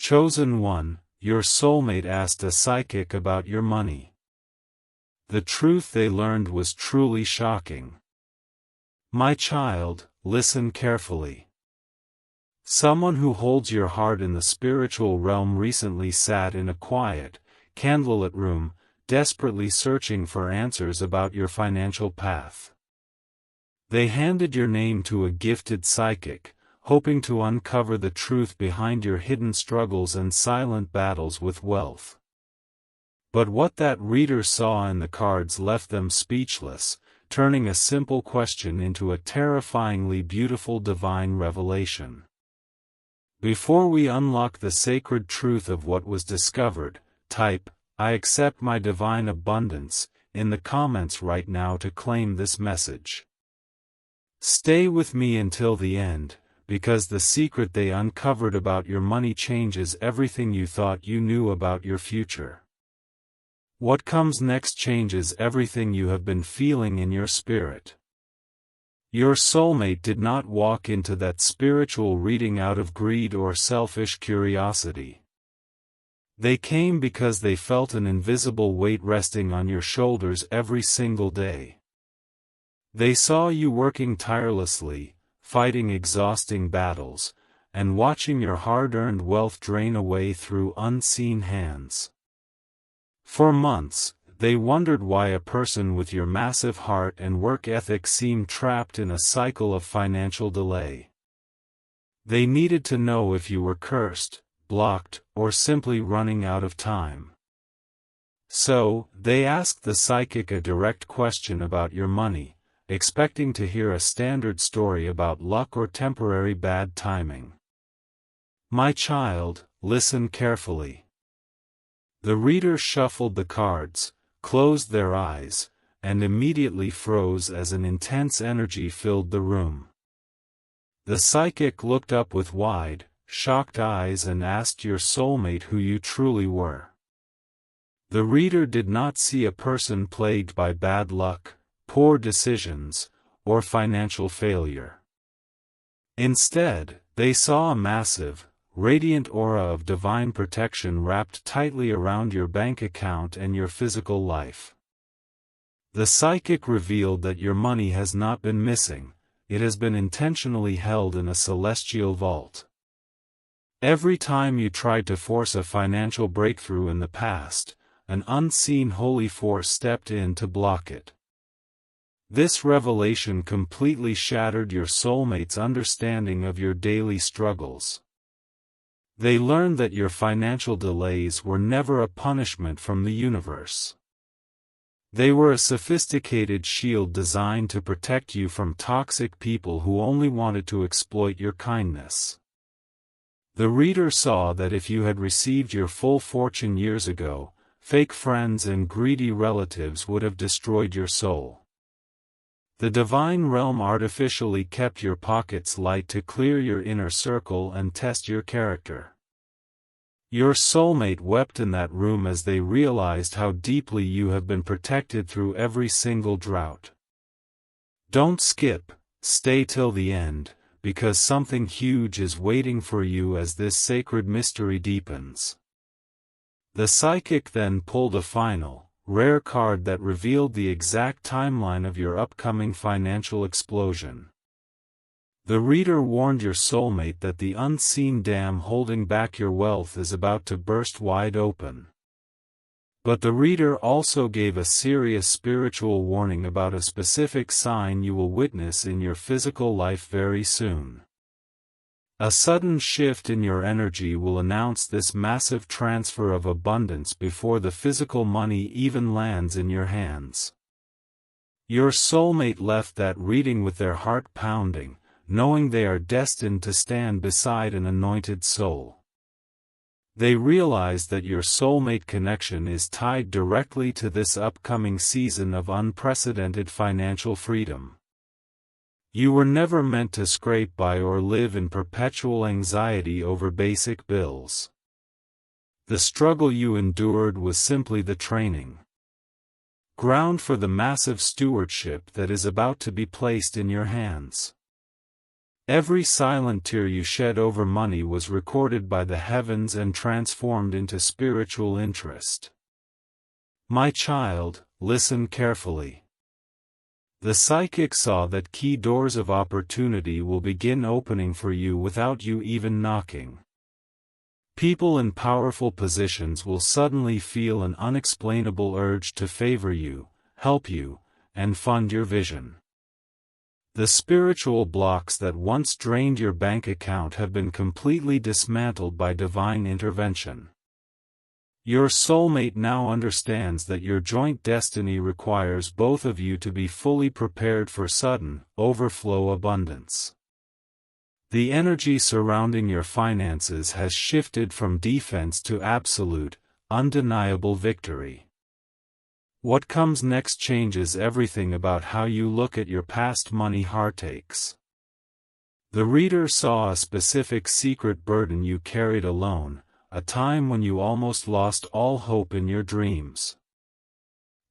Chosen one, your soulmate asked a psychic about your money. The truth they learned was truly shocking. My child, listen carefully. Someone who holds your heart in the spiritual realm recently sat in a quiet, candlelit room, desperately searching for answers about your financial path. They handed your name to a gifted psychic, hoping to uncover the truth behind your hidden struggles and silent battles with wealth. But what that reader saw in the cards left them speechless, turning a simple question into a terrifyingly beautiful divine revelation. Before we unlock the sacred truth of what was discovered, type, "I accept my divine abundance," in the comments right now to claim this message. Stay with me until the end, because the secret they uncovered about your money changes everything you thought you knew about your future. What comes next changes everything you have been feeling in your spirit. Your soulmate did not walk into that spiritual reading out of greed or selfish curiosity. They came because they felt an invisible weight resting on your shoulders every single day. They saw you working tirelessly, fighting exhausting battles, and watching your hard-earned wealth drain away through unseen hands. For months, they wondered why a person with your massive heart and work ethic seemed trapped in a cycle of financial delay. They needed to know if you were cursed, blocked, or simply running out of time. So, they asked the psychic a direct question about your money, expecting to hear a standard story about luck or temporary bad timing. My child, listen carefully. The reader shuffled the cards, closed their eyes, and immediately froze as an intense energy filled the room. The psychic looked up with wide, shocked eyes and asked your soulmate who you truly were. The reader did not see a person plagued by bad luck, poor decisions, or financial failure. Instead, they saw a massive, radiant aura of divine protection wrapped tightly around your bank account and your physical life. The psychic revealed that your money has not been missing, it has been intentionally held in a celestial vault. Every time you tried to force a financial breakthrough in the past, an unseen holy force stepped in to block it. This revelation completely shattered your soulmate's understanding of your daily struggles. They learned that your financial delays were never a punishment from the universe. They were a sophisticated shield designed to protect you from toxic people who only wanted to exploit your kindness. The reader saw that if you had received your full fortune years ago, fake friends and greedy relatives would have destroyed your soul. The divine realm artificially kept your pockets light to clear your inner circle and test your character. Your soulmate wept in that room as they realized how deeply you have been protected through every single drought. Don't skip, stay till the end, because something huge is waiting for you as this sacred mystery deepens. The psychic then pulled a final, rare card that revealed the exact timeline of your upcoming financial explosion. The reader warned your soulmate that the unseen dam holding back your wealth is about to burst wide open. But the reader also gave a serious spiritual warning about a specific sign you will witness in your physical life very soon. A sudden shift in your energy will announce this massive transfer of abundance before the physical money even lands in your hands. Your soulmate left that reading with their heart pounding, knowing they are destined to stand beside an anointed soul. They realize that your soulmate connection is tied directly to this upcoming season of unprecedented financial freedom. You were never meant to scrape by or live in perpetual anxiety over basic bills. The struggle you endured was simply the training ground for the massive stewardship that is about to be placed in your hands. Every silent tear you shed over money was recorded by the heavens and transformed into spiritual interest. My child, listen carefully. The psychic saw that key doors of opportunity will begin opening for you without you even knocking. People in powerful positions will suddenly feel an unexplainable urge to favor you, help you, and fund your vision. The spiritual blocks that once drained your bank account have been completely dismantled by divine intervention. Your soulmate now understands that your joint destiny requires both of you to be fully prepared for sudden, overflow abundance. The energy surrounding your finances has shifted from defense to absolute, undeniable victory. What comes next changes everything about how you look at your past money heartaches. The reader saw a specific secret burden you carried alone, a time when you almost lost all hope in your dreams.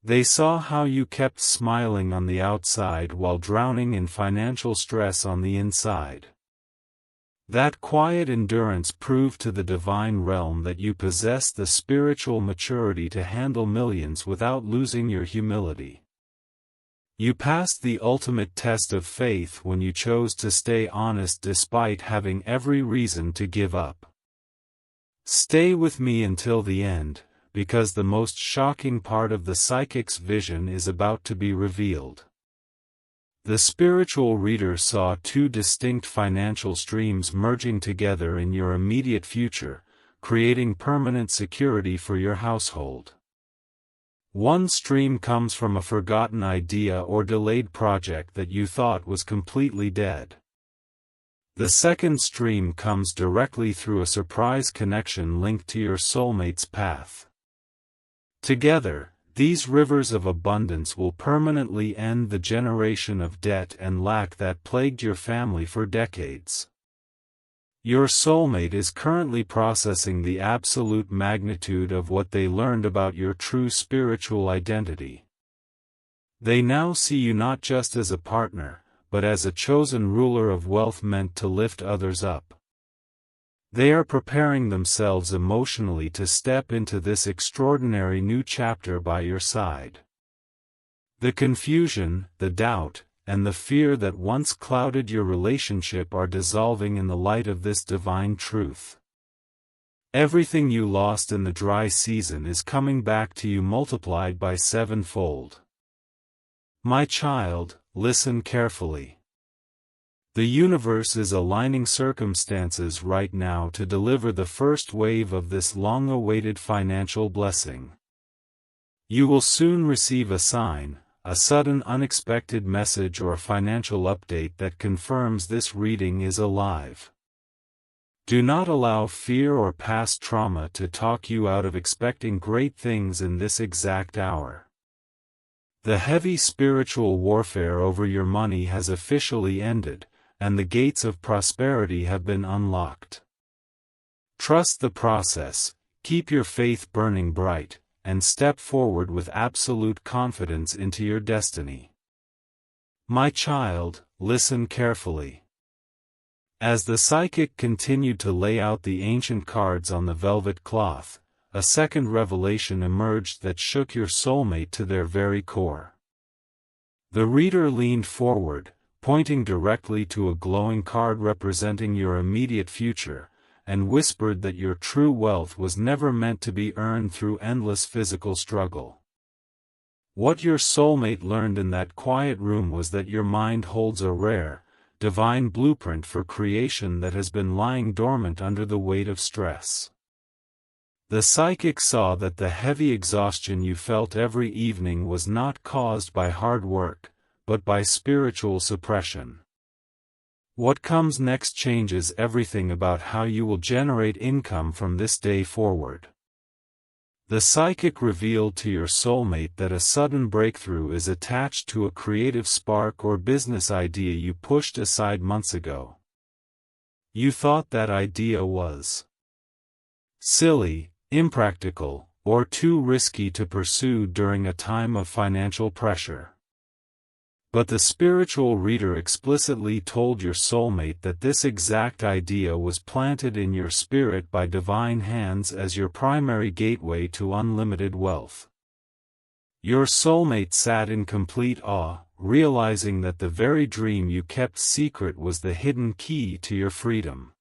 They saw how you kept smiling on the outside while drowning in financial stress on the inside. That quiet endurance proved to the divine realm that you possess the spiritual maturity to handle millions without losing your humility. You passed the ultimate test of faith when you chose to stay honest despite having every reason to give up. Stay with me until the end, because the most shocking part of the psychic's vision is about to be revealed. The spiritual reader saw two distinct financial streams merging together in your immediate future, creating permanent security for your household. One stream comes from a forgotten idea or delayed project that you thought was completely dead. The second stream comes directly through a surprise connection linked to your soulmate's path. Together, these rivers of abundance will permanently end the generation of debt and lack that plagued your family for decades. Your soulmate is currently processing the absolute magnitude of what they learned about your true spiritual identity. They now see you not just as a partner, but as a chosen ruler of wealth meant to lift others up. They are preparing themselves emotionally to step into this extraordinary new chapter by your side. The confusion, the doubt, and the fear that once clouded your relationship are dissolving in the light of this divine truth. Everything you lost in the dry season is coming back to you multiplied by sevenfold. My child, listen carefully. The universe is aligning circumstances right now to deliver the first wave of this long-awaited financial blessing. You will soon receive a sign, a sudden unexpected message or financial update that confirms this reading is alive. Do not allow fear or past trauma to talk you out of expecting great things in this exact hour. The heavy spiritual warfare over your money has officially ended, and the gates of prosperity have been unlocked. Trust the process, keep your faith burning bright, and step forward with absolute confidence into your destiny. My child, listen carefully. As the psychic continued to lay out the ancient cards on the velvet cloth, a second revelation emerged that shook your soulmate to their very core. The reader leaned forward, pointing directly to a glowing card representing your immediate future, and whispered that your true wealth was never meant to be earned through endless physical struggle. What your soulmate learned in that quiet room was that your mind holds a rare, divine blueprint for creation that has been lying dormant under the weight of stress. The psychic saw that the heavy exhaustion you felt every evening was not caused by hard work, but by spiritual suppression. What comes next changes everything about how you will generate income from this day forward. The psychic revealed to your soulmate that a sudden breakthrough is attached to a creative spark or business idea you pushed aside months ago. You thought that idea was silly, impractical, or too risky to pursue during a time of financial pressure. But the spiritual reader explicitly told your soulmate that this exact idea was planted in your spirit by divine hands as your primary gateway to unlimited wealth. Your soulmate sat in complete awe, realizing that the very dream you kept secret was the hidden key to your freedom.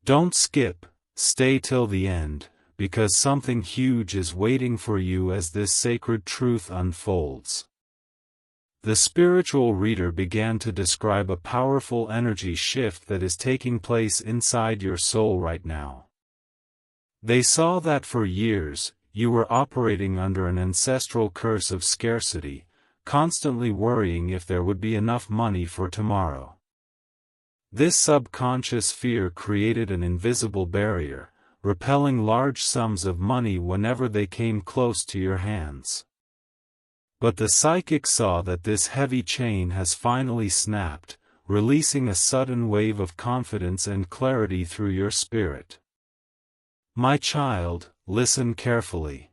Don't skip, stay till the end, because something huge is waiting for you as this sacred truth unfolds. The spiritual reader began to describe a powerful energy shift that is taking place inside your soul right now. They saw that for years, you were operating under an ancestral curse of scarcity, constantly worrying if there would be enough money for tomorrow. This subconscious fear created an invisible barrier, repelling large sums of money whenever they came close to your hands. But the psychic saw that this heavy chain has finally snapped, releasing a sudden wave of confidence and clarity through your spirit. My child, listen carefully.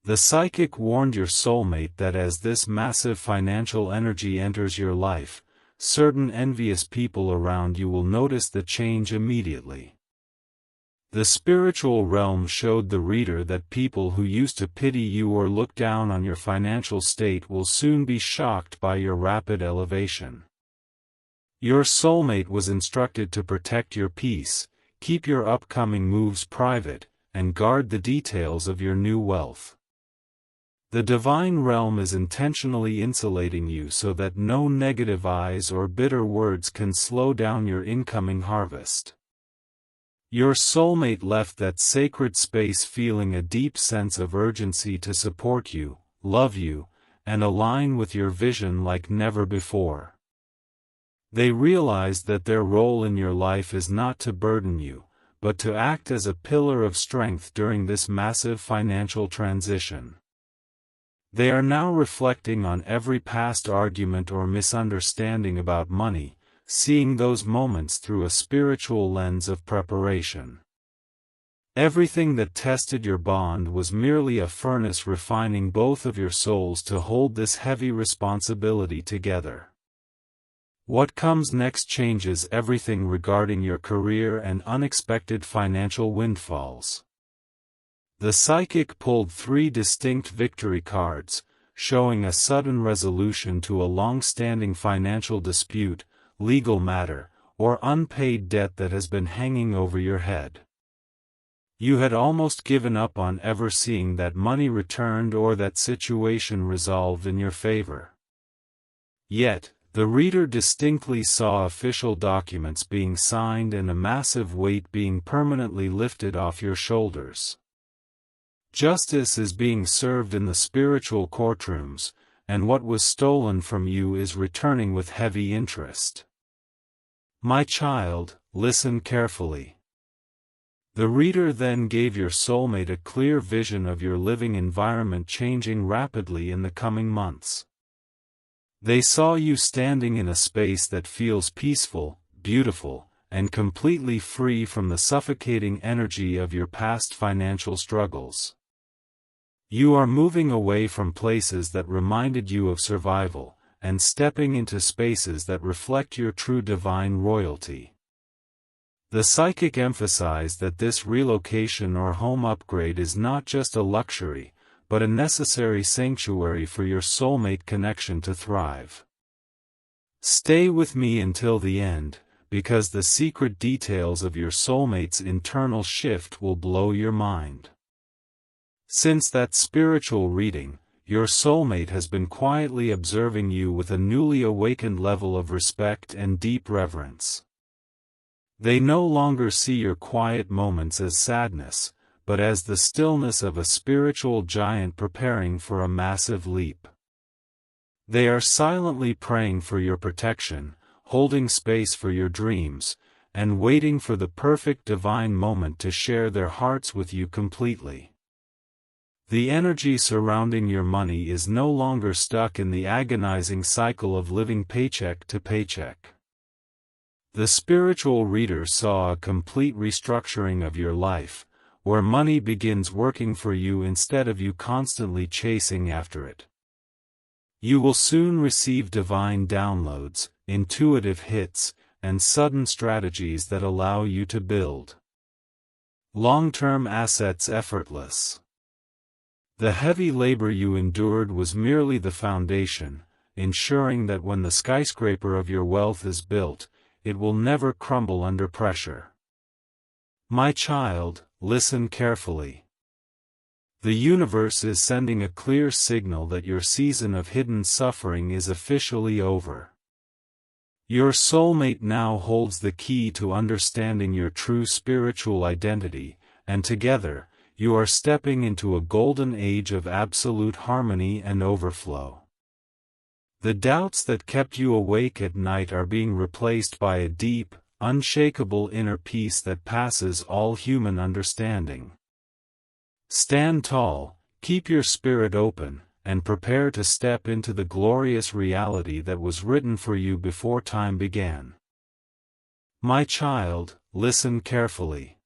The psychic warned your soulmate that as this massive financial energy enters your life, certain envious people around you will notice the change immediately. The spiritual realm showed the reader that people who used to pity you or look down on your financial state will soon be shocked by your rapid elevation. Your soulmate was instructed to protect your peace, keep your upcoming moves private, and guard the details of your new wealth. The divine realm is intentionally insulating you so that no negative eyes or bitter words can slow down your incoming harvest. Your soulmate left that sacred space feeling a deep sense of urgency to support you, love you, and align with your vision like never before. They realized that their role in your life is not to burden you, but to act as a pillar of strength during this massive financial transition. They are now reflecting on every past argument or misunderstanding about money, seeing those moments through a spiritual lens of preparation. Everything that tested your bond was merely a furnace refining both of your souls to hold this heavy responsibility together. What comes next changes everything regarding your career and unexpected financial windfalls. The psychic pulled 3 distinct victory cards, showing a sudden resolution to a long-standing financial dispute, legal matter, or unpaid debt that has been hanging over your head. You had almost given up on ever seeing that money returned or that situation resolved in your favor. Yet, the reader distinctly saw official documents being signed and a massive weight being permanently lifted off your shoulders. Justice is being served in the spiritual courtrooms, and what was stolen from you is returning with heavy interest. My child, listen carefully. The reader then gave your soulmate a clear vision of your living environment changing rapidly in the coming months. They saw you standing in a space that feels peaceful, beautiful, and completely free from the suffocating energy of your past financial struggles. You are moving away from places that reminded you of survival, and stepping into spaces that reflect your true divine royalty. The psychic emphasized that this relocation or home upgrade is not just a luxury, but a necessary sanctuary for your soulmate connection to thrive. Stay with me until the end, because the secret details of your soulmate's internal shift will blow your mind. Since that spiritual reading, your soulmate has been quietly observing you with a newly awakened level of respect and deep reverence. They no longer see your quiet moments as sadness, but as the stillness of a spiritual giant preparing for a massive leap. They are silently praying for your protection, holding space for your dreams, and waiting for the perfect divine moment to share their hearts with you completely. The energy surrounding your money is no longer stuck in the agonizing cycle of living paycheck to paycheck. The spiritual reader saw a complete restructuring of your life, where money begins working for you instead of you constantly chasing after it. You will soon receive divine downloads, intuitive hits, and sudden strategies that allow you to build long-term assets effortless. The heavy labor you endured was merely the foundation, ensuring that when the skyscraper of your wealth is built, it will never crumble under pressure. My child, listen carefully. The universe is sending a clear signal that your season of hidden suffering is officially over. Your soulmate now holds the key to understanding your true spiritual identity, and together, you are stepping into a golden age of absolute harmony and overflow. The doubts that kept you awake at night are being replaced by a deep, unshakable inner peace that passes all human understanding. Stand tall, keep your spirit open, and prepare to step into the glorious reality that was written for you before time began. My child, listen carefully.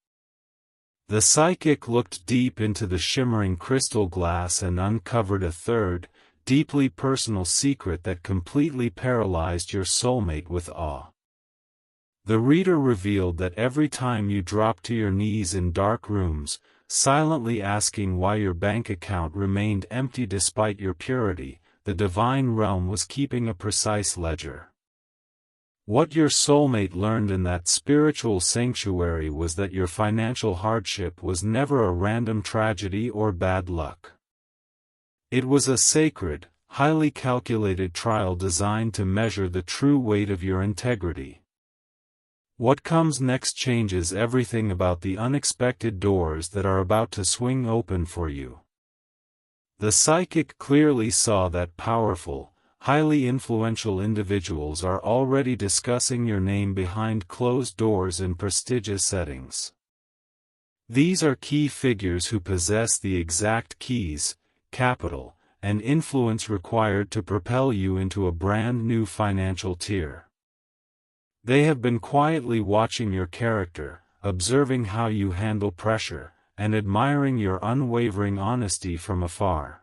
The psychic looked deep into the shimmering crystal glass and uncovered a third, deeply personal secret that completely paralyzed your soulmate with awe. The reader revealed that every time you dropped to your knees in dark rooms, silently asking why your bank account remained empty despite your purity, the divine realm was keeping a precise ledger. What your soulmate learned in that spiritual sanctuary was that your financial hardship was never a random tragedy or bad luck. It was a sacred, highly calculated trial designed to measure the true weight of your integrity. What comes next changes everything about the unexpected doors that are about to swing open for you. The psychic clearly saw that powerful, highly influential individuals are already discussing your name behind closed doors in prestigious settings. These are key figures who possess the exact keys, capital, and influence required to propel you into a brand new financial tier. They have been quietly watching your character, observing how you handle pressure, and admiring your unwavering honesty from afar.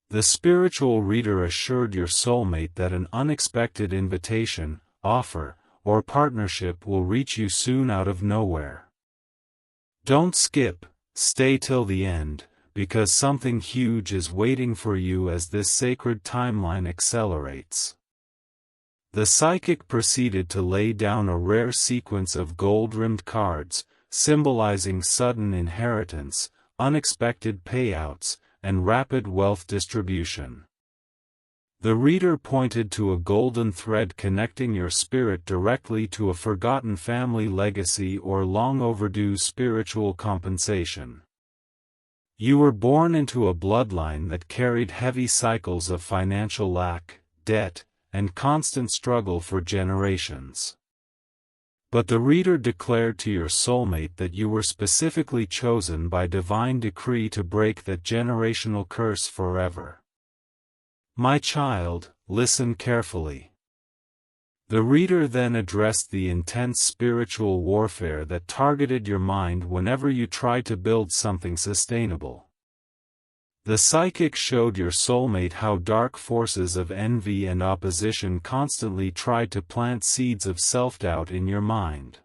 The spiritual reader assured your soulmate that an unexpected invitation, offer, or partnership will reach you soon out of nowhere. Don't skip, stay till the end, because something huge is waiting for you as this sacred timeline accelerates. The psychic proceeded to lay down a rare sequence of gold-rimmed cards, symbolizing sudden inheritance, unexpected payouts, and rapid wealth distribution. The reader pointed to a golden thread connecting your spirit directly to a forgotten family legacy or long-overdue spiritual compensation. You were born into a bloodline that carried heavy cycles of financial lack, debt, and constant struggle for generations. But the reader declared to your soulmate that you were specifically chosen by divine decree to break that generational curse forever. My child, listen carefully. The reader then addressed the intense spiritual warfare that targeted your mind whenever you tried to build something sustainable. The psychic showed your soulmate how dark forces of envy and opposition constantly tried to plant seeds of self-doubt in your mind.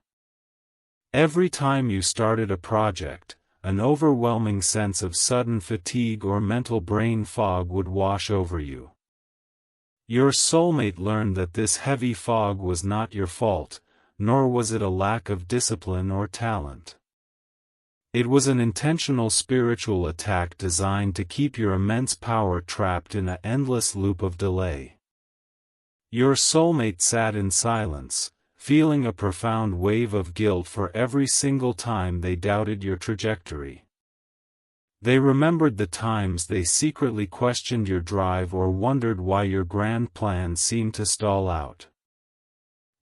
Every time you started a project, an overwhelming sense of sudden fatigue or mental brain fog would wash over you. Your soulmate learned that this heavy fog was not your fault, nor was it a lack of discipline or talent. It was an intentional spiritual attack designed to keep your immense power trapped in an endless loop of delay. Your soulmate sat in silence, feeling a profound wave of guilt for every single time they doubted your trajectory. They remembered the times they secretly questioned your drive or wondered why your grand plan seemed to stall out.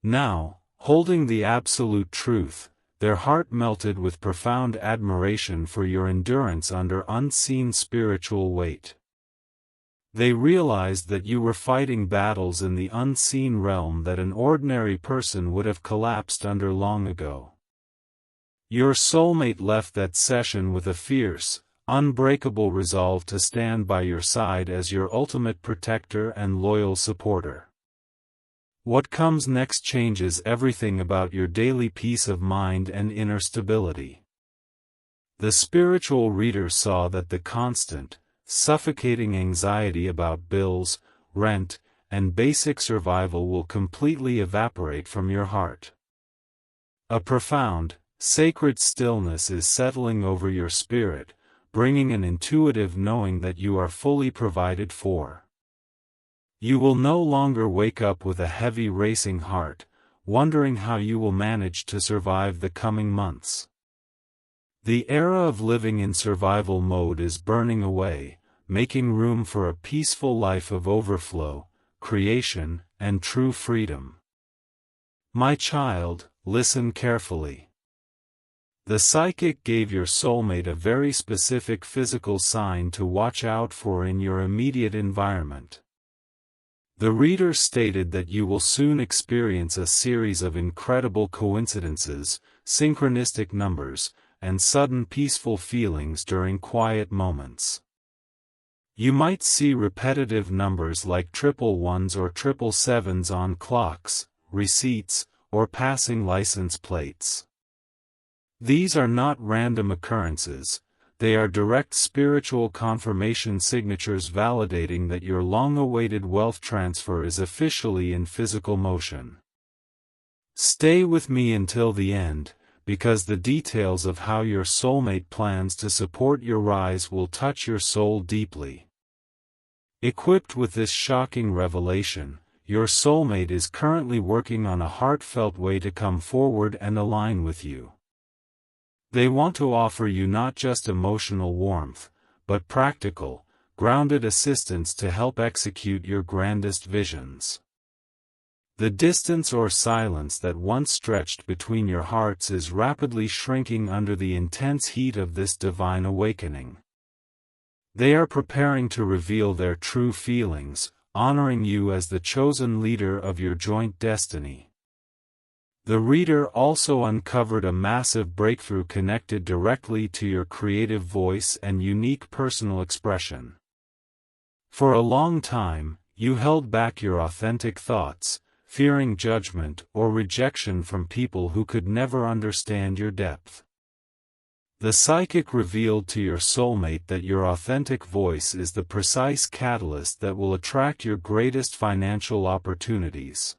Now, holding the absolute truth, their heart melted with profound admiration for your endurance under unseen spiritual weight. They realized that you were fighting battles in the unseen realm that an ordinary person would have collapsed under long ago. Your soulmate left that session with a fierce, unbreakable resolve to stand by your side as your ultimate protector and loyal supporter. What comes next changes everything about your daily peace of mind and inner stability. The spiritual reader saw that the constant, suffocating anxiety about bills, rent, and basic survival will completely evaporate from your heart. A profound, sacred stillness is settling over your spirit, bringing an intuitive knowing that you are fully provided for. You will no longer wake up with a heavy racing heart, wondering how you will manage to survive the coming months. The era of living in survival mode is burning away, making room for a peaceful life of overflow, creation, and true freedom. My child, listen carefully. The psychic gave your soulmate a very specific physical sign to watch out for in your immediate environment. The reader stated that you will soon experience a series of incredible coincidences, synchronistic numbers, and sudden peaceful feelings during quiet moments. You might see repetitive numbers like 111s or 777s on clocks, receipts, or passing license plates. These are not random occurrences. They are direct spiritual confirmation signatures validating that your long-awaited wealth transfer is officially in physical motion. Stay with me until the end, because the details of how your soulmate plans to support your rise will touch your soul deeply. Equipped with this shocking revelation, your soulmate is currently working on a heartfelt way to come forward and align with you. They want to offer you not just emotional warmth, but practical, grounded assistance to help execute your grandest visions. The distance or silence that once stretched between your hearts is rapidly shrinking under the intense heat of this divine awakening. They are preparing to reveal their true feelings, honoring you as the chosen leader of your joint destiny. The reader also uncovered a massive breakthrough connected directly to your creative voice and unique personal expression. For a long time, you held back your authentic thoughts, fearing judgment or rejection from people who could never understand your depth. The psychic revealed to your soulmate that your authentic voice is the precise catalyst that will attract your greatest financial opportunities.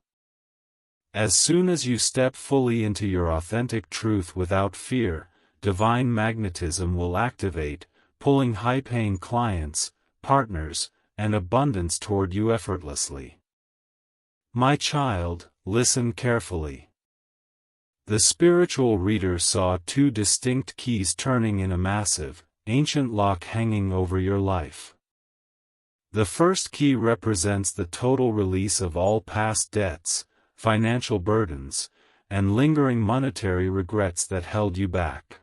As soon as you step fully into your authentic truth without fear, divine magnetism will activate, pulling high-paying clients, partners, and abundance toward you effortlessly. My child, listen carefully. The spiritual reader saw two distinct keys turning in a massive, ancient lock hanging over your life. The first key represents the total release of all past debts, financial burdens, and lingering monetary regrets that held you back.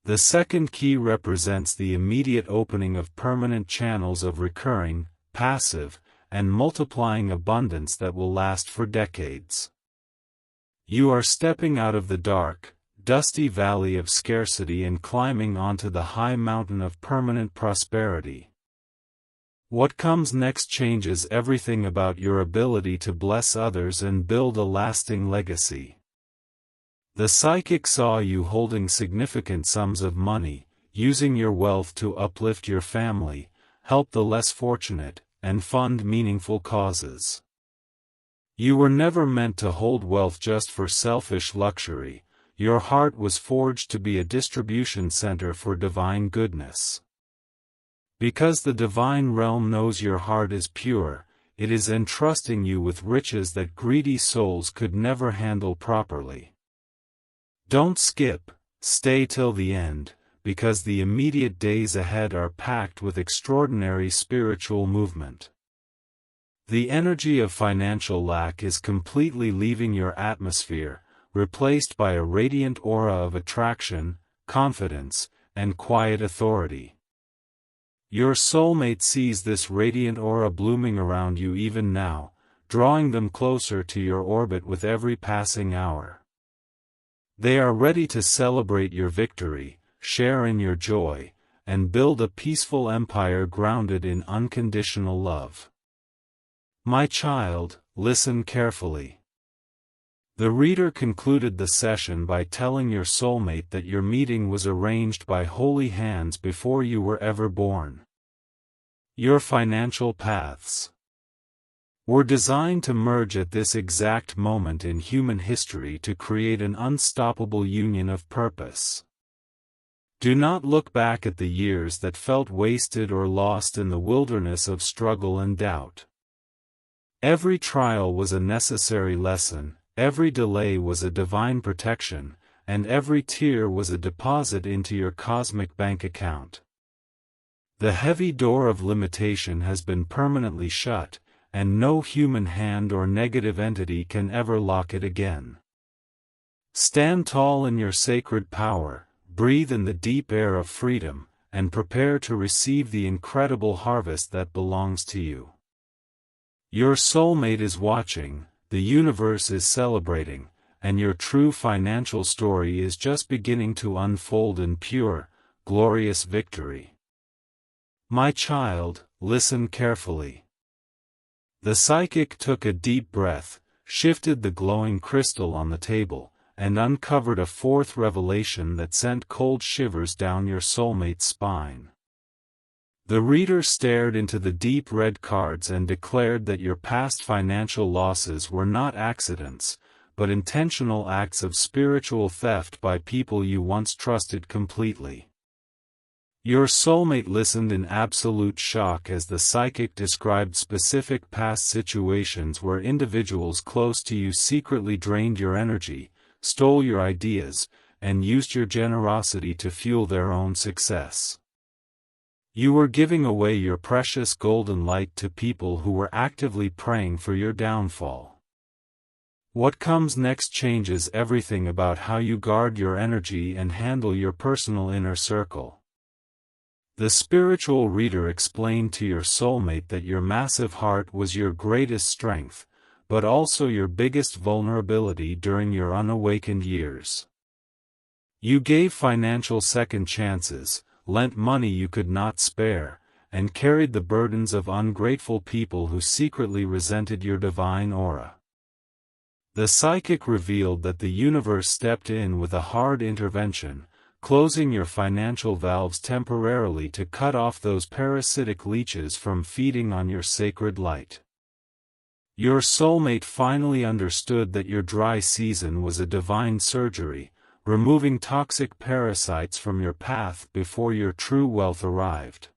The second key represents the immediate opening of permanent channels of recurring, passive, and multiplying abundance that will last for decades. You are stepping out of the dark, dusty valley of scarcity and climbing onto the high mountain of permanent prosperity. What comes next changes everything about your ability to bless others and build a lasting legacy. The psychic saw you holding significant sums of money, using your wealth to uplift your family, help the less fortunate, and fund meaningful causes. You were never meant to hold wealth just for selfish luxury. Your heart was forged to be a distribution center for divine goodness. Because the divine realm knows your heart is pure, it is entrusting you with riches that greedy souls could never handle properly. Don't skip, stay till the end, because the immediate days ahead are packed with extraordinary spiritual movement. The energy of financial lack is completely leaving your atmosphere, replaced by a radiant aura of attraction, confidence, and quiet authority. Your soulmate sees this radiant aura blooming around you even now, drawing them closer to your orbit with every passing hour. They are ready to celebrate your victory, share in your joy, and build a peaceful empire grounded in unconditional love. My child, listen carefully. The reader concluded the session by telling your soulmate that your meeting was arranged by holy hands before you were ever born. Your financial paths were designed to merge at this exact moment in human history to create an unstoppable union of purpose. Do not look back at the years that felt wasted or lost in the wilderness of struggle and doubt. Every trial was a necessary lesson, every delay was a divine protection, and every tear was a deposit into your cosmic bank account. The heavy door of limitation has been permanently shut, and no human hand or negative entity can ever lock it again. Stand tall in your sacred power, breathe in the deep air of freedom, and prepare to receive the incredible harvest that belongs to you. Your soulmate is watching, the universe is celebrating, and your true financial story is just beginning to unfold in pure, glorious victory. My child, listen carefully. The psychic took a deep breath, shifted the glowing crystal on the table, and uncovered a fourth revelation that sent cold shivers down your soulmate's spine. The reader stared into the deep red cards and declared that your past financial losses were not accidents, but intentional acts of spiritual theft by people you once trusted completely. Your soulmate listened in absolute shock as the psychic described specific past situations where individuals close to you secretly drained your energy, stole your ideas, and used your generosity to fuel their own success. You were giving away your precious golden light to people who were actively praying for your downfall. What comes next changes everything about how you guard your energy and handle your personal inner circle. The spiritual reader explained to your soulmate that your massive heart was your greatest strength, but also your biggest vulnerability during your unawakened years. You gave financial second chances, lent money you could not spare, and carried the burdens of ungrateful people who secretly resented your divine aura. The psychic revealed that the universe stepped in with a hard intervention, closing your financial valves temporarily to cut off those parasitic leeches from feeding on your sacred light. Your soulmate finally understood that your dry season was a divine surgery, removing toxic parasites from your path before your true wealth arrived.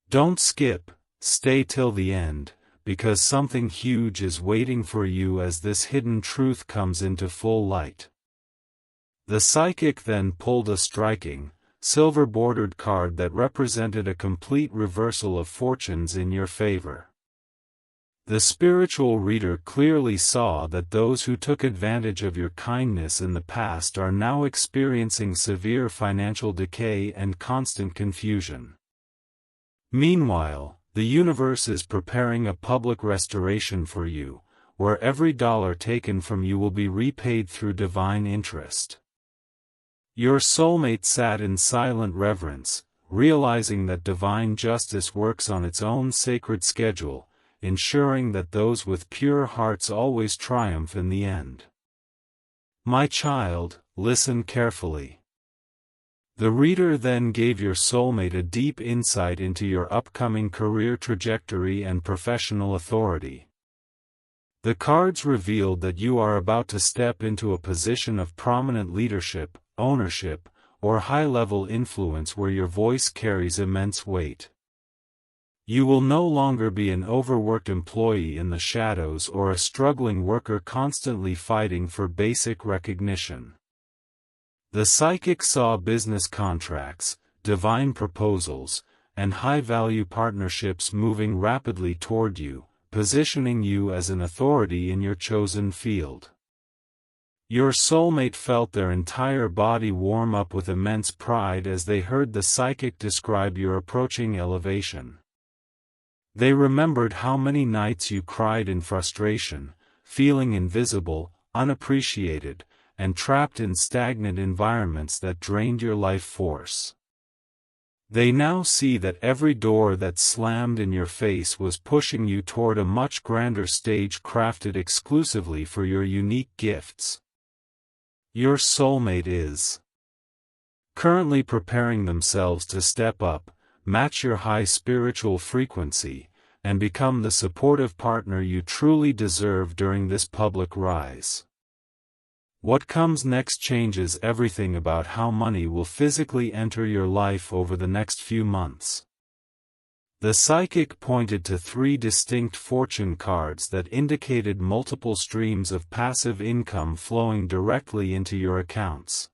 Don't skip, stay till the end, because something huge is waiting for you as this hidden truth comes into full light. The psychic then pulled a striking, silver-bordered card that represented a complete reversal of fortunes in your favor. The spiritual reader clearly saw that those who took advantage of your kindness in the past are now experiencing severe financial decay and constant confusion. Meanwhile, the universe is preparing a public restoration for you, where every dollar taken from you will be repaid through divine interest. Your soulmate sat in silent reverence, realizing that divine justice works on its own sacred schedule, ensuring that those with pure hearts always triumph in the end. My child, listen carefully. The reader then gave your soulmate a deep insight into your upcoming career trajectory and professional authority. The cards revealed that you are about to step into a position of prominent leadership, ownership, or high-level influence where your voice carries immense weight. You will no longer be an overworked employee in the shadows or a struggling worker constantly fighting for basic recognition. The psychic saw business contracts, divine proposals, and high-value partnerships moving rapidly toward you, positioning you as an authority in your chosen field. Your soulmate felt their entire body warm up with immense pride as they heard the psychic describe your approaching elevation. They remembered how many nights you cried in frustration, feeling invisible, unappreciated, and trapped in stagnant environments that drained your life force. They now see that every door that slammed in your face was pushing you toward a much grander stage crafted exclusively for your unique gifts. Your soulmate is currently preparing themselves to step up, match your high spiritual frequency, and become the supportive partner you truly deserve during this public rise. What comes next changes everything about how money will physically enter your life over the next few months. The psychic pointed to 3 distinct fortune cards that indicated multiple streams of passive income flowing directly into your accounts.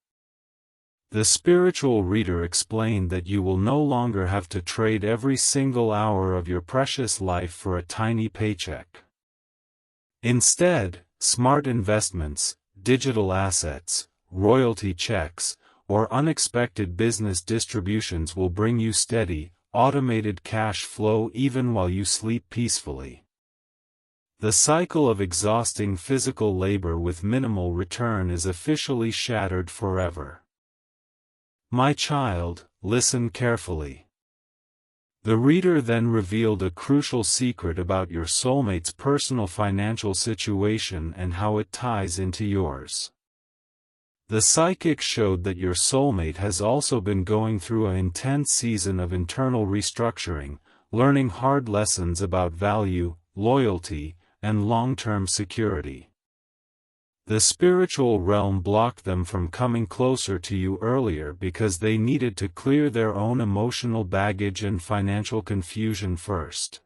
The spiritual reader explained that you will no longer have to trade every single hour of your precious life for a tiny paycheck. Instead, smart investments, digital assets, royalty checks, or unexpected business distributions will bring you steady, automated cash flow even while you sleep peacefully. The cycle of exhausting physical labor with minimal return is officially shattered forever. My child, listen carefully. The reader then revealed a crucial secret about your soulmate's personal financial situation and how it ties into yours. The psychic showed that your soulmate has also been going through an intense season of internal restructuring, learning hard lessons about value, loyalty, and long-term security. The spiritual realm blocked them from coming closer to you earlier because they needed to clear their own emotional baggage and financial confusion first.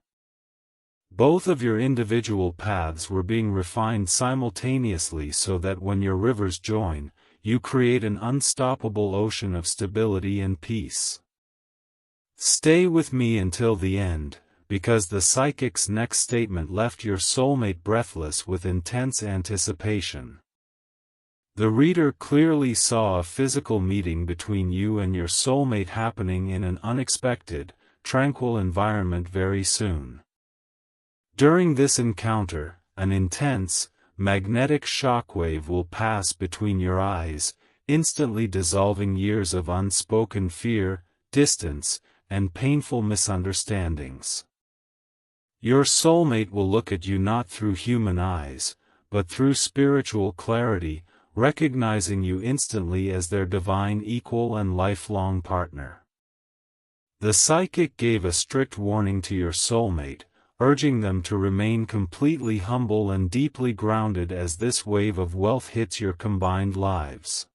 Both of your individual paths were being refined simultaneously so that when your rivers join, you create an unstoppable ocean of stability and peace. Stay with me until the end, because the psychic's next statement left your soulmate breathless with intense anticipation. The reader clearly saw a physical meeting between you and your soulmate happening in an unexpected, tranquil environment very soon. During this encounter, an intense, magnetic shockwave will pass between your eyes, instantly dissolving years of unspoken fear, distance, and painful misunderstandings. Your soulmate will look at you not through human eyes, but through spiritual clarity, recognizing you instantly as their divine equal and lifelong partner. The psychic gave a strict warning to your soulmate, urging them to remain completely humble and deeply grounded as this wave of wealth hits your combined lives.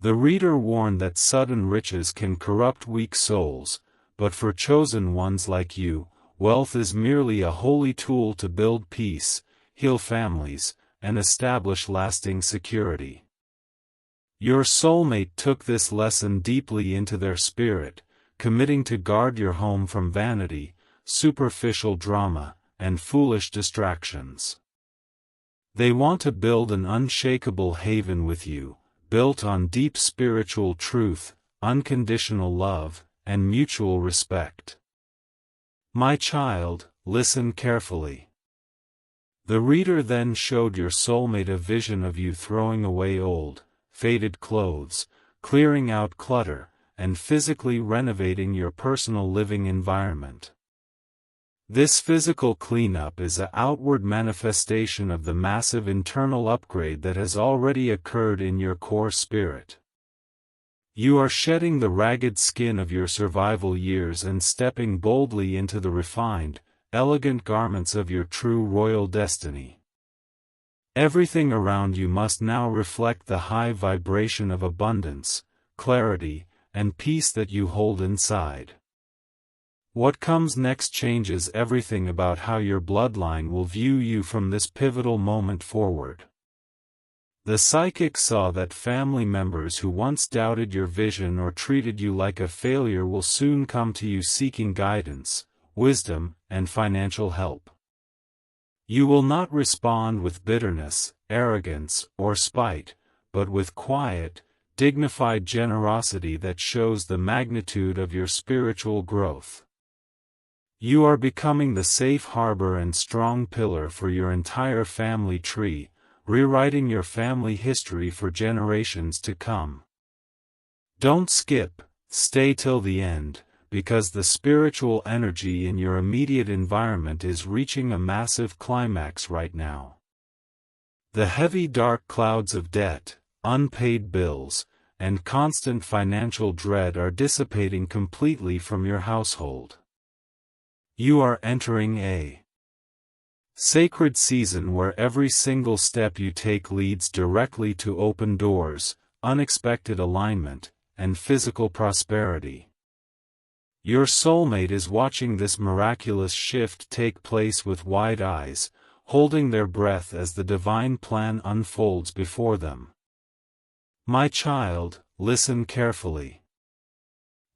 The reader warned that sudden riches can corrupt weak souls, but for chosen ones like you, wealth is merely a holy tool to build peace, heal families, and establish lasting security. Your soulmate took this lesson deeply into their spirit, committing to guard your home from vanity, superficial drama, and foolish distractions. They want to build an unshakable haven with you, built on deep spiritual truth, unconditional love, and mutual respect. My child, listen carefully. The reader then showed your soulmate a vision of you throwing away old, faded clothes, clearing out clutter, and physically renovating your personal living environment. This physical cleanup is an outward manifestation of the massive internal upgrade that has already occurred in your core spirit. You are shedding the ragged skin of your survival years and stepping boldly into the refined, elegant garments of your true royal destiny. Everything around you must now reflect the high vibration of abundance, clarity, and peace that you hold inside. What comes next changes everything about how your bloodline will view you from this pivotal moment forward. The psychic saw that family members who once doubted your vision or treated you like a failure will soon come to you seeking guidance, wisdom, and financial help. You will not respond with bitterness, arrogance, or spite, but with quiet, dignified generosity that shows the magnitude of your spiritual growth. You are becoming the safe harbor and strong pillar for your entire family tree, rewriting your family history for generations to come. Don't skip, stay till the end, because the spiritual energy in your immediate environment is reaching a massive climax right now. The heavy dark clouds of debt, unpaid bills, and constant financial dread are dissipating completely from your household. You are entering a sacred season where every single step you take leads directly to open doors, unexpected alignment, and physical prosperity. Your soulmate is watching this miraculous shift take place with wide eyes, holding their breath as the divine plan unfolds before them. My child, listen carefully.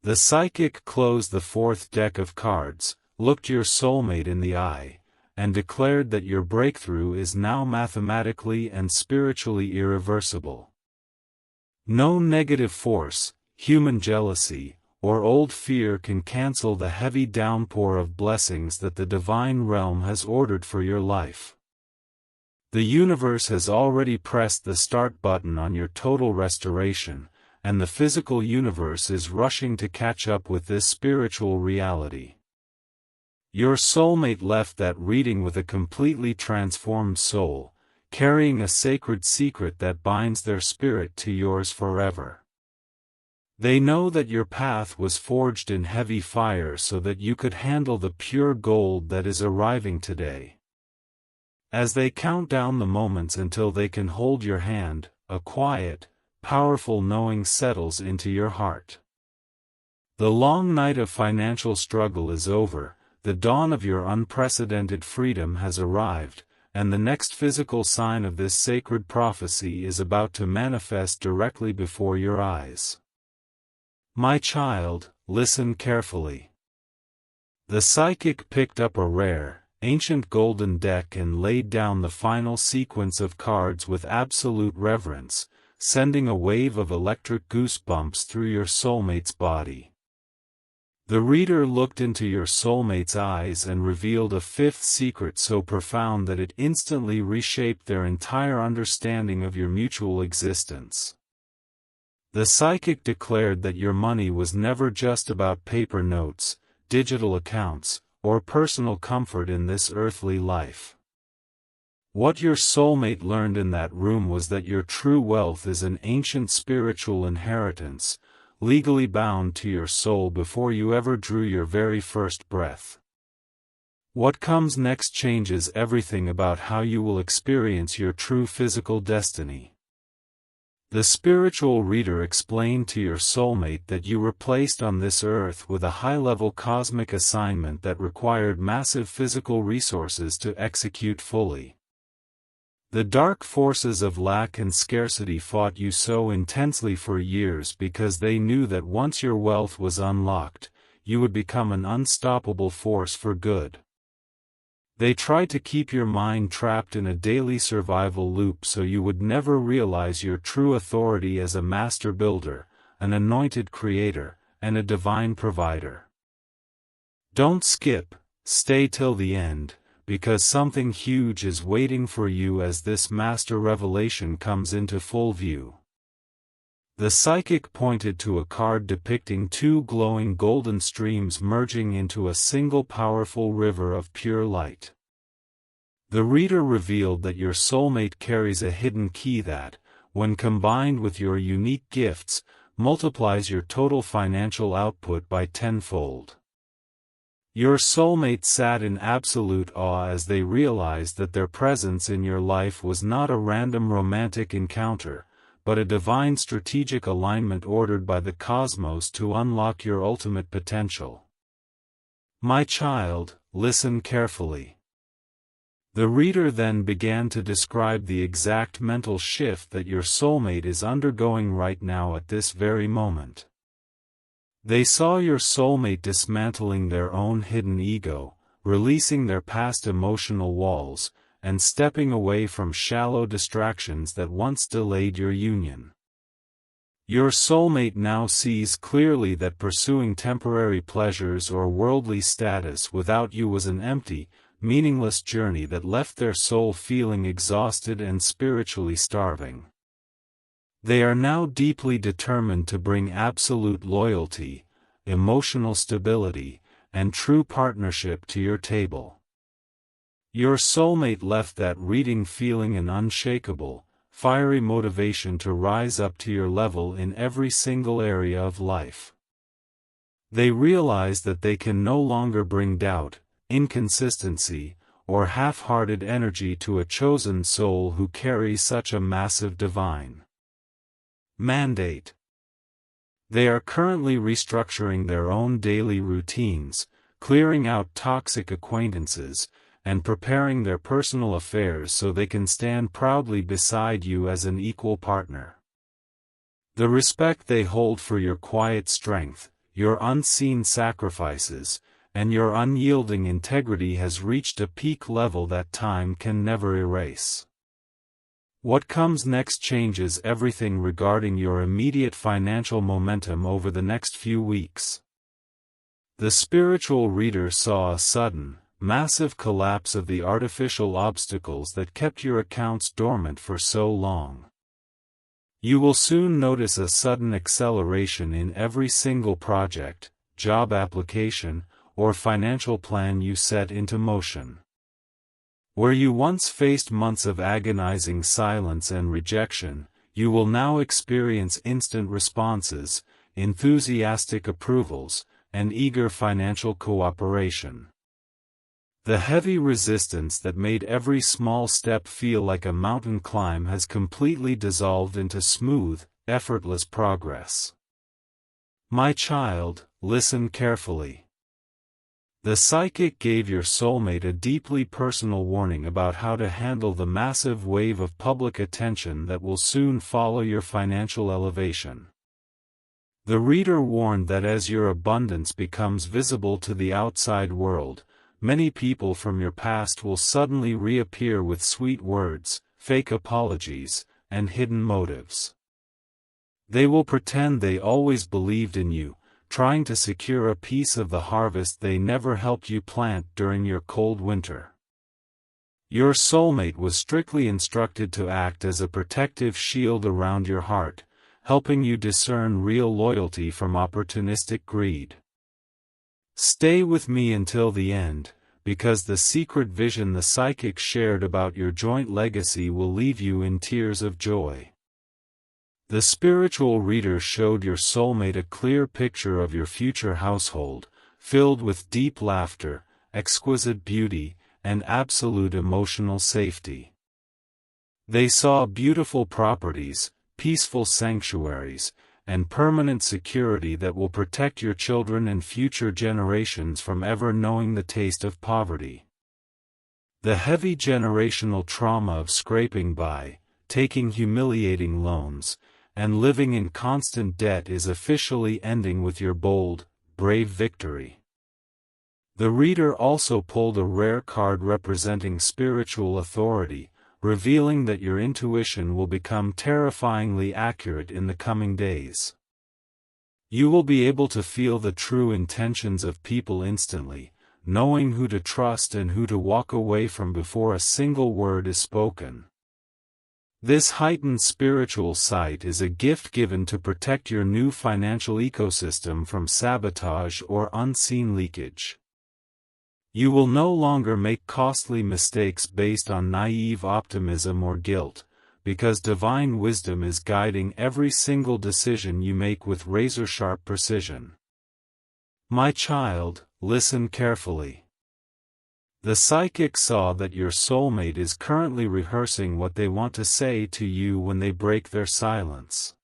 The psychic closed the fourth deck of cards, looked your soulmate in the eye, and declared that your breakthrough is now mathematically and spiritually irreversible. No negative force, human jealousy, or old fear can cancel the heavy downpour of blessings that the divine realm has ordered for your life. The universe has already pressed the start button on your total restoration, and the physical universe is rushing to catch up with this spiritual reality. Your soulmate left that reading with a completely transformed soul, carrying a sacred secret that binds their spirit to yours forever. They know that your path was forged in heavy fire so that you could handle the pure gold that is arriving today. As they count down the moments until they can hold your hand, a quiet, powerful knowing settles into your heart. The long night of financial struggle is over, the dawn of your unprecedented freedom has arrived, and the next physical sign of this sacred prophecy is about to manifest directly before your eyes. My child, listen carefully. The psychic picked up a rare, ancient golden deck and laid down the final sequence of cards with absolute reverence, sending a wave of electric goosebumps through your soulmate's body. The reader looked into your soulmate's eyes and revealed a fifth secret so profound that it instantly reshaped their entire understanding of your mutual existence. The psychic declared that your money was never just about paper notes, digital accounts, or personal comfort in this earthly life. What your soulmate learned in that room was that your true wealth is an ancient spiritual inheritance, legally bound to your soul before you ever drew your very first breath. What comes next changes everything about how you will experience your true physical destiny. The spiritual reader explained to your soulmate that you were placed on this earth with a high-level cosmic assignment that required massive physical resources to execute fully. The dark forces of lack and scarcity fought you so intensely for years because they knew that once your wealth was unlocked, you would become an unstoppable force for good. They tried to keep your mind trapped in a daily survival loop so you would never realize your true authority as a master builder, an anointed creator, and a divine provider. Don't skip, stay till the end, because something huge is waiting for you as this master revelation comes into full view. The psychic pointed to a card depicting two glowing golden streams merging into a single powerful river of pure light. The reader revealed that your soulmate carries a hidden key that, when combined with your unique gifts, multiplies your total financial output by tenfold. Your soulmate sat in absolute awe as they realized that their presence in your life was not a random romantic encounter, but a divine strategic alignment ordered by the cosmos to unlock your ultimate potential. My child, listen carefully. The reader then began to describe the exact mental shift that your soulmate is undergoing right now at this very moment. They saw your soulmate dismantling their own hidden ego, releasing their past emotional walls, and stepping away from shallow distractions that once delayed your union. Your soulmate now sees clearly that pursuing temporary pleasures or worldly status without you was an empty, meaningless journey that left their soul feeling exhausted and spiritually starving. They are now deeply determined to bring absolute loyalty, emotional stability, and true partnership to your table. Your soulmate left that reading feeling an unshakable, fiery motivation to rise up to your level in every single area of life. They realize that they can no longer bring doubt, inconsistency, or half-hearted energy to a chosen soul who carries such a massive divine mandate. They are currently restructuring their own daily routines, clearing out toxic acquaintances, and preparing their personal affairs so they can stand proudly beside you as an equal partner. The respect they hold for your quiet strength, your unseen sacrifices, and your unyielding integrity has reached a peak level that time can never erase. What comes next changes everything regarding your immediate financial momentum over the next few weeks. The spiritual reader saw a sudden, massive collapse of the artificial obstacles that kept your accounts dormant for so long. You will soon notice a sudden acceleration in every single project, job application, or financial plan you set into motion. Where you once faced months of agonizing silence and rejection, you will now experience instant responses, enthusiastic approvals, and eager financial cooperation. The heavy resistance that made every small step feel like a mountain climb has completely dissolved into smooth, effortless progress. My child, listen carefully. The psychic gave your soulmate a deeply personal warning about how to handle the massive wave of public attention that will soon follow your financial elevation. The reader warned that as your abundance becomes visible to the outside world, many people from your past will suddenly reappear with sweet words, fake apologies, and hidden motives. They will pretend they always believed in you, trying to secure a piece of the harvest they never helped you plant during your cold winter. Your soulmate was strictly instructed to act as a protective shield around your heart, helping you discern real loyalty from opportunistic greed. Stay with me until the end, because the secret vision the psychic shared about your joint legacy will leave you in tears of joy. The spiritual reader showed your soulmate a clear picture of your future household, filled with deep laughter, exquisite beauty, and absolute emotional safety. They saw beautiful properties, peaceful sanctuaries, and permanent security that will protect your children and future generations from ever knowing the taste of poverty. The heavy generational trauma of scraping by, taking humiliating loans, and living in constant debt is officially ending with your bold, brave victory. The reader also pulled a rare card representing spiritual authority, revealing that your intuition will become terrifyingly accurate in the coming days. You will be able to feel the true intentions of people instantly, knowing who to trust and who to walk away from before a single word is spoken. This heightened spiritual sight is a gift given to protect your new financial ecosystem from sabotage or unseen leakage. You will no longer make costly mistakes based on naive optimism or guilt, because divine wisdom is guiding every single decision you make with razor-sharp precision. My child, listen carefully. The psychic saw that your soulmate is currently rehearsing what they want to say to you when they break their silence.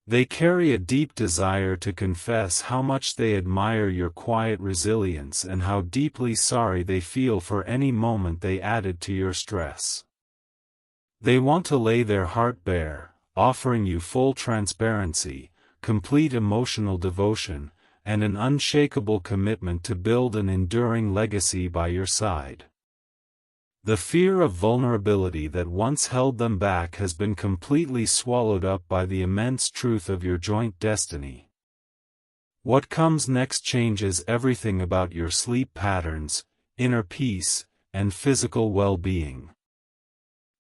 They carry a deep desire to confess how much they admire your quiet resilience and how deeply sorry they feel for any moment they added to your stress. They want to lay their heart bare, offering you full transparency, complete emotional devotion, and an unshakable commitment to build an enduring legacy by your side. The fear of vulnerability that once held them back has been completely swallowed up by the immense truth of your joint destiny. What comes next changes everything about your sleep patterns, inner peace, and physical well-being.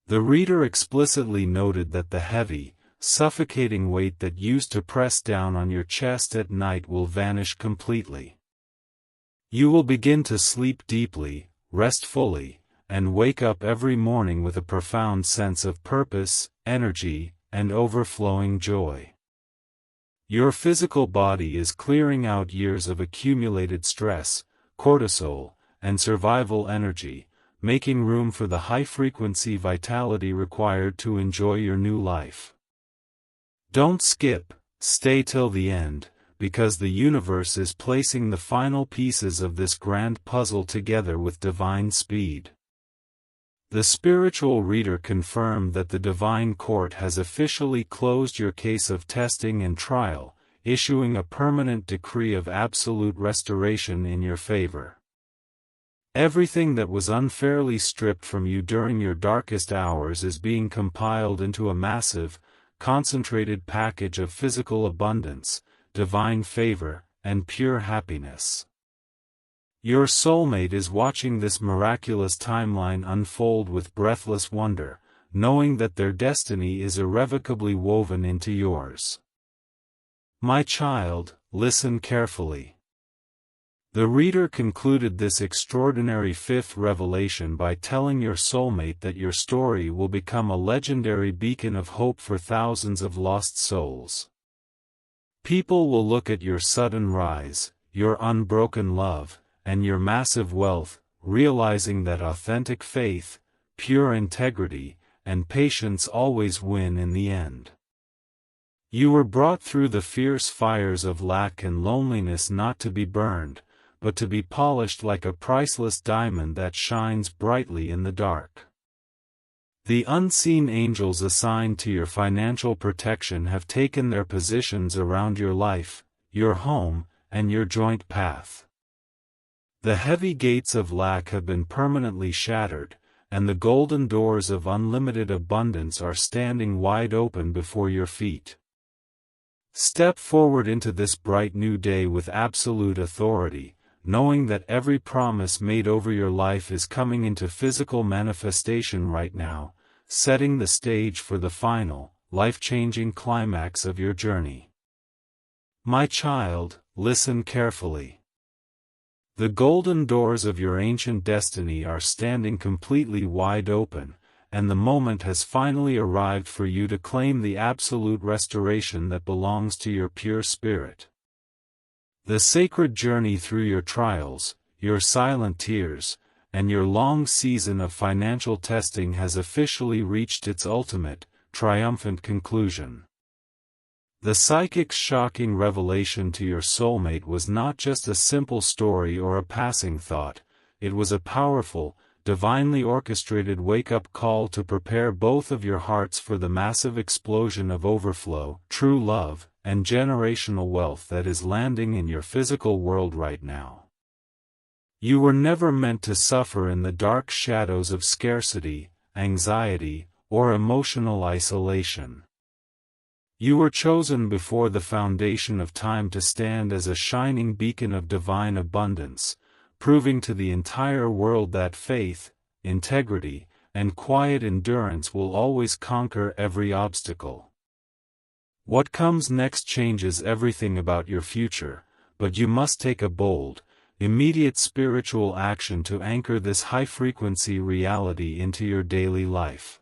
The reader explicitly noted that the heavy, suffocating weight that used to press down on your chest at night will vanish completely. You will begin to sleep deeply, rest fully, and wake up every morning with a profound sense of purpose, energy, and overflowing joy. Your physical body is clearing out years of accumulated stress, cortisol, and survival energy, making room for the high-frequency vitality required to enjoy your new life. Don't skip, stay till the end, because the universe is placing the final pieces of this grand puzzle together with divine speed. The spiritual reader confirmed that the divine court has officially closed your case of testing and trial, issuing a permanent decree of absolute restoration in your favor. Everything that was unfairly stripped from you during your darkest hours is being compiled into a massive, concentrated package of physical abundance, divine favor, and pure happiness. Your soulmate is watching this miraculous timeline unfold with breathless wonder, knowing that their destiny is irrevocably woven into yours. My child, listen carefully. The reader concluded this extraordinary fifth revelation by telling your soulmate that your story will become a legendary beacon of hope for thousands of lost souls. People will look at your sudden rise, your unbroken love, and your massive wealth, realizing that authentic faith, pure integrity, and patience always win in the end. You were brought through the fierce fires of lack and loneliness not to be burned, but to be polished like a priceless diamond that shines brightly in the dark. The unseen angels assigned to your financial protection have taken their positions around your life, your home, and your joint path. The heavy gates of lack have been permanently shattered, and the golden doors of unlimited abundance are standing wide open before your feet. Step forward into this bright new day with absolute authority, knowing that every promise made over your life is coming into physical manifestation right now, setting the stage for the final, life-changing climax of your journey. My child, listen carefully. The golden doors of your ancient destiny are standing completely wide open, and the moment has finally arrived for you to claim the absolute restoration that belongs to your pure spirit. The sacred journey through your trials, your silent tears, and your long season of financial testing has officially reached its ultimate, triumphant conclusion. The psychic's shocking revelation to your soulmate was not just a simple story or a passing thought, it was a powerful, divinely orchestrated wake-up call to prepare both of your hearts for the massive explosion of overflow, true love, and generational wealth that is landing in your physical world right now. You were never meant to suffer in the dark shadows of scarcity, anxiety, or emotional isolation. You were chosen before the foundation of time to stand as a shining beacon of divine abundance, proving to the entire world that faith, integrity, and quiet endurance will always conquer every obstacle. What comes next changes everything about your future, but you must take a bold, immediate spiritual action to anchor this high-frequency reality into your daily life.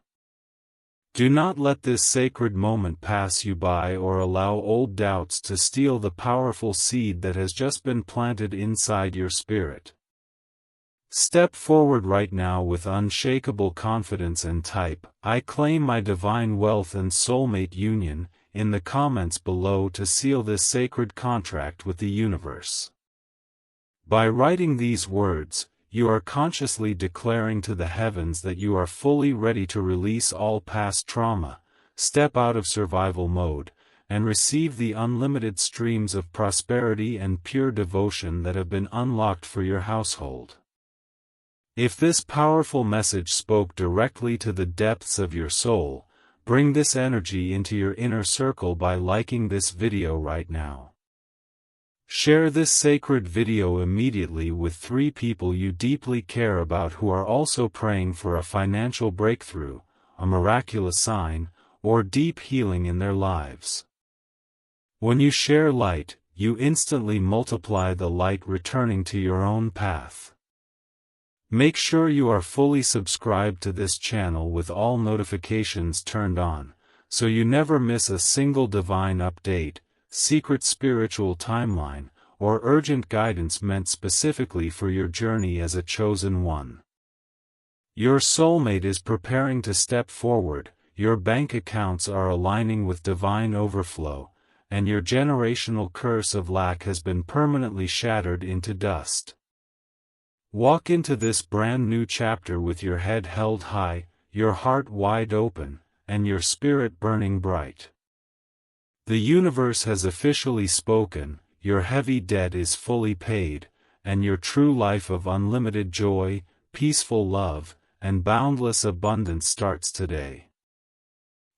Do not let this sacred moment pass you by or allow old doubts to steal the powerful seed that has just been planted inside your spirit. Step forward right now with unshakable confidence and type, "I claim my divine wealth and soulmate union," in the comments below to seal this sacred contract with the universe. By writing these words, you are consciously declaring to the heavens that you are fully ready to release all past trauma, step out of survival mode, and receive the unlimited streams of prosperity and pure devotion that have been unlocked for your household. If this powerful message spoke directly to the depths of your soul, bring this energy into your inner circle by liking this video right now. Share this sacred video immediately with 3 people you deeply care about who are also praying for a financial breakthrough, a miraculous sign, or deep healing in their lives. When you share light, you instantly multiply the light returning to your own path. Make sure you are fully subscribed to this channel with all notifications turned on, so you never miss a single divine update, secret spiritual timeline, or urgent guidance meant specifically for your journey as a chosen one. Your soulmate is preparing to step forward, your bank accounts are aligning with divine overflow, and your generational curse of lack has been permanently shattered into dust. Walk into this brand new chapter with your head held high, your heart wide open, and your spirit burning bright. The universe has officially spoken, your heavy debt is fully paid, and your true life of unlimited joy, peaceful love, and boundless abundance starts today.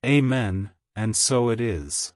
Amen, and so it is.